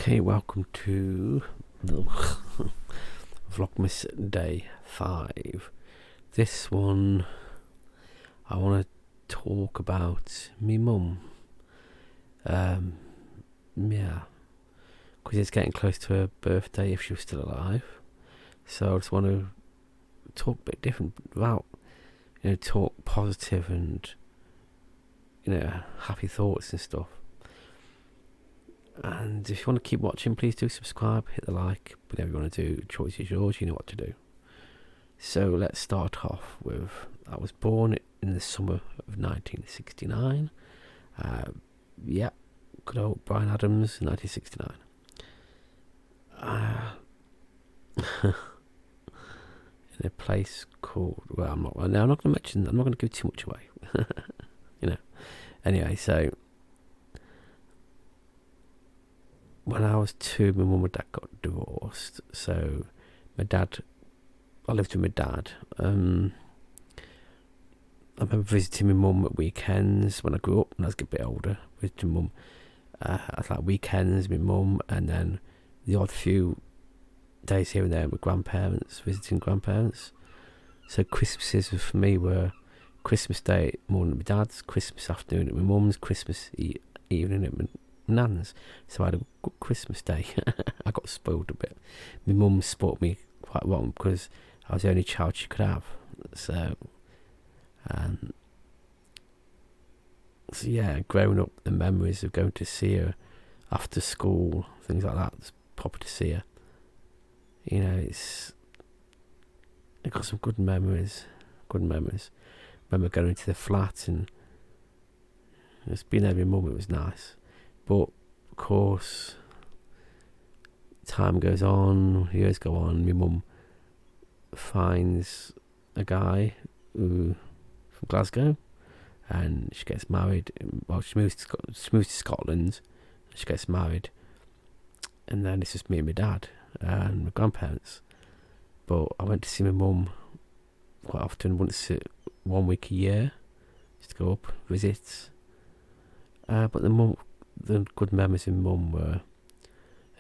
Okay, welcome to Vlogmas Day 5. This one, I want to talk about me mum. Yeah, because it's getting close to her birthday if she was still alive. So I just want to talk a bit different about, talk positive and, happy thoughts and stuff. And if you want to keep watching, please do subscribe, hit the like, whatever you want to do. Choice is yours, you know what to do. So let's start off with, I was born in the summer of 1969. Yeah, good old Bryan Adams, 1969. In a place called, I'm not going to mention, I'm not going to give too much away. Anyway, so when I was 2, my mum and dad got divorced. So I lived with my dad. I remember visiting my mum at weekends when I grew up, and I was a bit older. Visiting mum at like weekends, my mum, and then the odd few days here and there with grandparents, visiting grandparents. So Christmases for me were Christmas Day morning at my dad's, Christmas afternoon at my mum's, Christmas evening at my nan's. So I had a good Christmas Day. I got spoiled a bit. My mum spoiled me quite well because I was the only child she could have. So yeah, growing up, the memories of going to see her after school, things like that, it's proper to see her. I got some good memories. Remember going to the flat and just being there with my mum. It was nice. But of course, time goes on, years go on. My mum finds a guy from Glasgow, and she gets married. Well, she moves to Scotland. She gets married, and then it's just me and my dad and my grandparents. But I went to see my mum quite often, once 1 week a year, just to go up, visit. But the good memories of mum were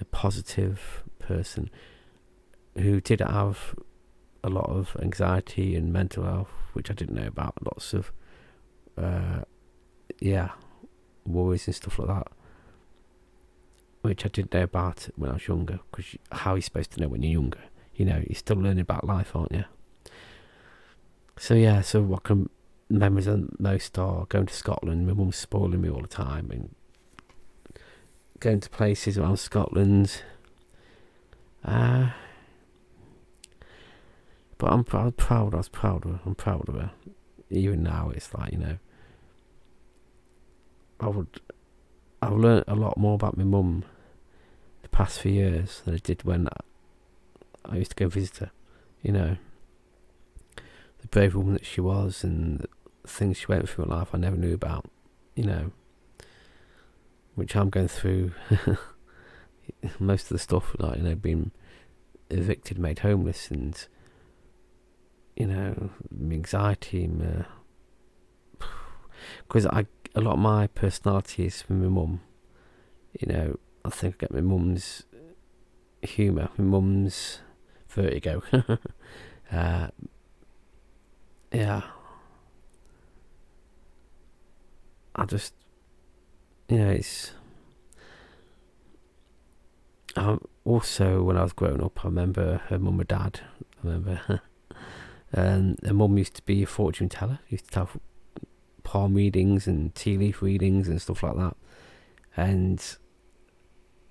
a positive person who did have a lot of anxiety and mental health, which I didn't know about. Lots of worries and stuff like that, which I didn't know about when I was younger, because how are you supposed to know when you're younger? You're still learning about life, aren't you? So what can memories of most are going to Scotland. My mum's spoiling me all the time, and going to places around Scotland. But I'm proud. I was proud of her. I'm proud of her. Even now, it's like, I've learnt a lot more about my mum the past few years than I did when I used to go visit her. The brave woman that she was, and the things she went through in life I never knew about. Which I'm going through. Most of the stuff, like, being evicted, made homeless, and my anxiety, because a lot of my personality is from my mum. I think I get my mum's humour, my mum's vertigo. Yeah, I just, it's. Also, when I was growing up, I remember her mum and dad. And her mum used to be a fortune teller. Used to have palm readings and tea leaf readings and stuff like that. And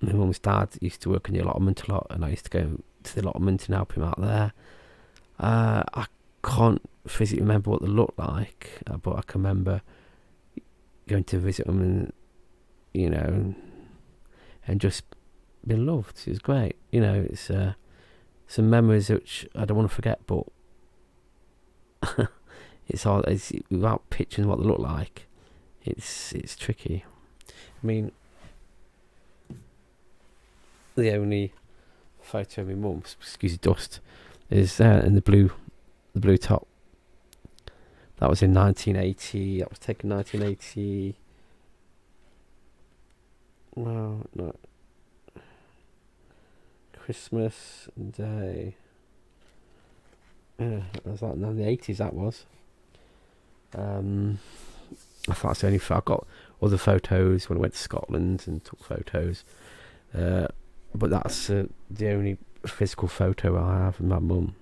my mum's dad used to work in the allotment a lot, and I used to go to the allotment and help him out there. I can't physically remember what they looked like, but I can remember going to visit them and, and just being loved. It was great. It's some memories which I don't want to forget, but it's hard. It's without picturing what they look like. It's tricky. I mean, the only photo of my mum, excuse the dust, is in the blue top. That was in 1980. That was taken 1980. Well, no. Christmas Day. Yeah, it was like in the 80s. That was. I thought that's the only. I got other photos when I went to Scotland and took photos, but that's the only physical photo I have of my mum.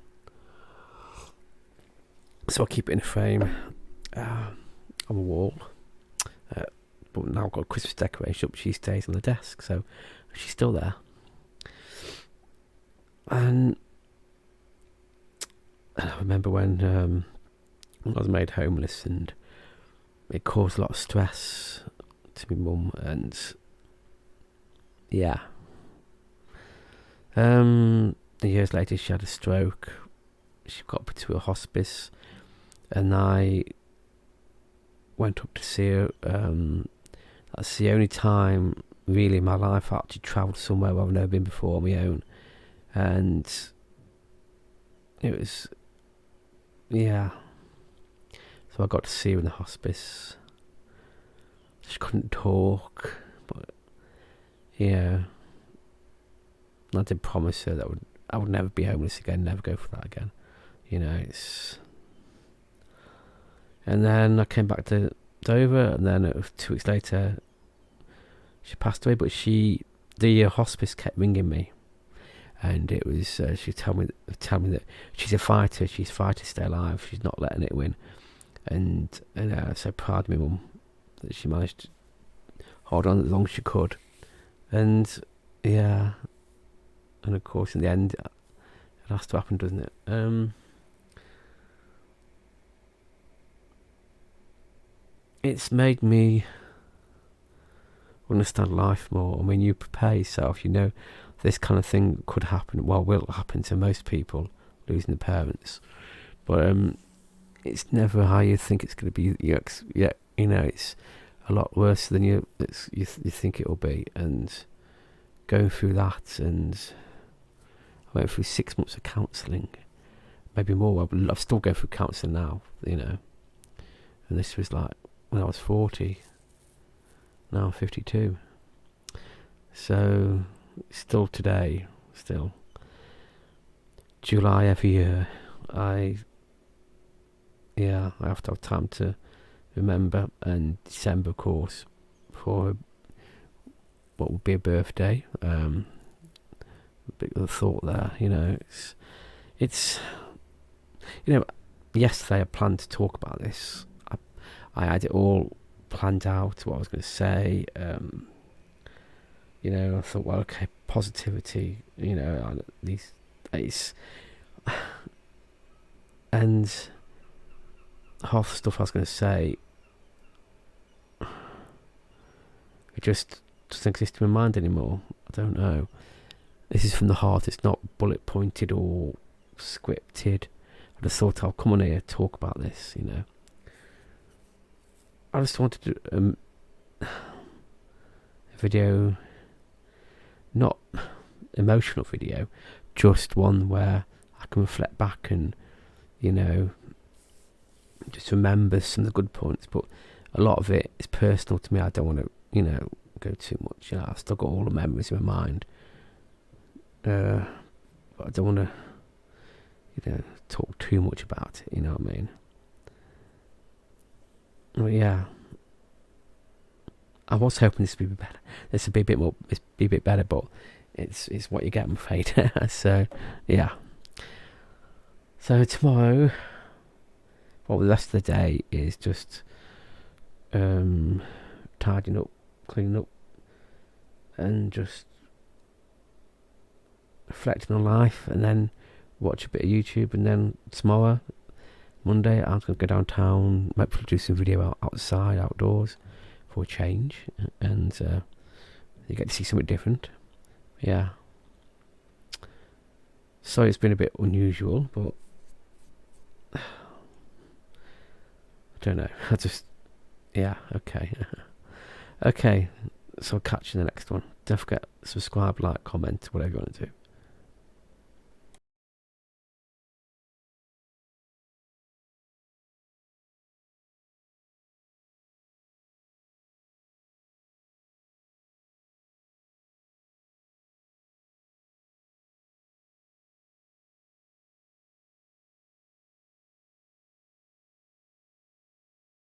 So I keep it in a frame on the wall. But now I've got a Christmas decoration up. She stays on the desk, so she's still there. And I remember when I was made homeless, and it caused a lot of stress to my mum, and yeah. Years later, she had a stroke. She got put to a hospice, and I went up to see her. That's the only time really in my life I actually travelled somewhere where I've never been before on my own, and it was, yeah. So I got to see her in the hospice. She couldn't talk, but yeah, I did promise her that I would never be homeless again, never go for that again. You know, it's. And then I came back to Dover, and then it was 2 weeks later she passed away. But the hospice kept ringing me, and it was she tell me that she's a fighter. She's fighting to stay alive. She's not letting it win, and I was so proud of my mum that she managed to hold on as long as she could, and yeah, and of course in the end it has to happen, doesn't it? It's made me understand life more. I mean, you prepare yourself. You know, this kind of thing could happen. Well, will happen to most people, losing their parents. But it's never how you think it's going to be. Yeah, you know, it's a lot worse than you think it will be. And going through that, and I went through 6 months of counselling, maybe more. I'm still going through counselling now. You know, and this was like when I was 40, now I'm 52. So, still today, July every year, I have to have time to remember, and December, of course, for what would be a birthday. A bit of thought there, you know, it's, you know, yesterday I planned to talk about this. I had it all planned out, what I was going to say. You know, I thought, well, okay, positivity, you know, and half the stuff I was going to say, it just doesn't exist in my mind anymore. I don't know. This is from the heart. It's not bullet pointed or scripted. I just thought I'll come on here, talk about this, you know. I just wanted to do a video, not emotional video, just one where I can reflect back and, you know, just remember some of the good points. But a lot of it is personal to me. I don't want to, you know, go too much. You know, I've still got all the memories in my mind. But I don't want to, you know, talk too much about it. You know what I mean? Well, yeah. I was hoping this would be better. This would be a bit more. It's be a bit better, but it's what you get, I'm afraid. So yeah. So tomorrow, well, the rest of the day is just tidying up, cleaning up, and just reflecting on life, and then watch a bit of YouTube, and then tomorrow, Monday, I'm going to go downtown, hopefully do some video outside, outdoors, for a change, and you get to see something different. Yeah. So it's been a bit unusual, but I don't know. Yeah, okay. Okay, so I'll catch you in the next one. Don't forget, subscribe, like, comment, whatever you want to do.